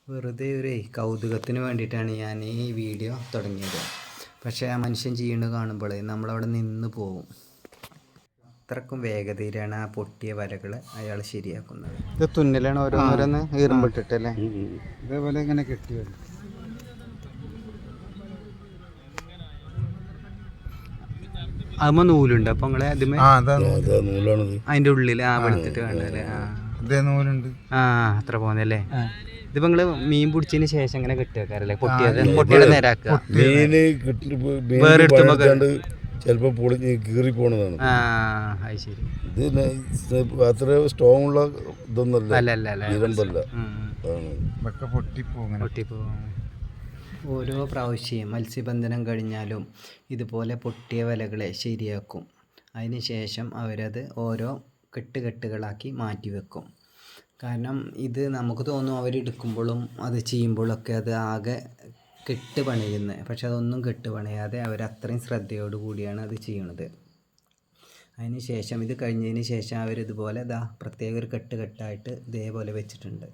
വെറുതെ ഒരു കൗതുകത്തിന് വേണ്ടിയിട്ടാണ് ഞാൻ ഈ വീഡിയോ തുടങ്ങിയത്. പക്ഷേ ആ മനുഷ്യൻ ചെയ്യുന്നത് കാണുമ്പോൾ നമ്മളവിടെ നിന്ന് പോകും. അത്രക്കും വേഗതയിലാണ് ആ പൊട്ടിയ വരകൾ അയാൾ ശരിയാക്കുന്നത്. ഇത് തുന്നലാണ് ഓരോന്നോരോന്ന് ഈർമ്പിട്ടിട്ടല്ലേ, ഇതേപോലെ ഇങ്ങനെ കെട്ടി വരും. അതുമ്പോൾ നൂലുണ്ട്. അപ്പം നിങ്ങളെ അതിൻ്റെ ഉള്ളിൽ വെളുത്തിട്ട് വേണ്ടല്ലേ? നൂലുണ്ട്. അത്ര പോകുന്നല്ലേ. ഇതിപ്പോ നിങ്ങള് മീൻ പിടിച്ചതിന് ശേഷം ഇങ്ങനെ കെട്ടിവെക്കാറല്ലേ? പൊട്ടിയുടെ നേരാക്കുക. വേറെ ചിലപ്പോ പൊളിഞ്ഞ് കീറി പോണതാണ്. അത് ശരി. ഇത് അത്ര സ്ട്രോങ് ഉള്ള ഇതൊന്നല്ല, ഇരുമ്പല്ല. പൊട്ടിപ്പോവും. ഓരോ പ്രാവശ്യം മത്സ്യബന്ധനം കഴിഞ്ഞാലും ഇതുപോലെ പൊട്ടിയ വലകളെ ശരിയാക്കും. അതിന് ശേഷം അവരത് ഓരോ കെട്ടുകളാക്കി മാറ്റിവെക്കും. കാരണം ഇത് നമുക്ക് തോന്നും അവരെടുക്കുമ്പോഴും അത് ചെയ്യുമ്പോഴൊക്കെ അത് ആകെ കെട്ട് പണിയുന്നത്. പക്ഷെ അതൊന്നും കെട്ട് പണിയാതെ അവർ അത്രയും ശ്രദ്ധയോടു കൂടിയാണ് അത് ചെയ്യുന്നത്. അതിന് ശേഷം ഇത് കഴിഞ്ഞതിന് ശേഷം അവരിതുപോലെ പ്രത്യേക ഒരു കെട്ടായിട്ട് ഇതേപോലെ വെച്ചിട്ടുണ്ട്.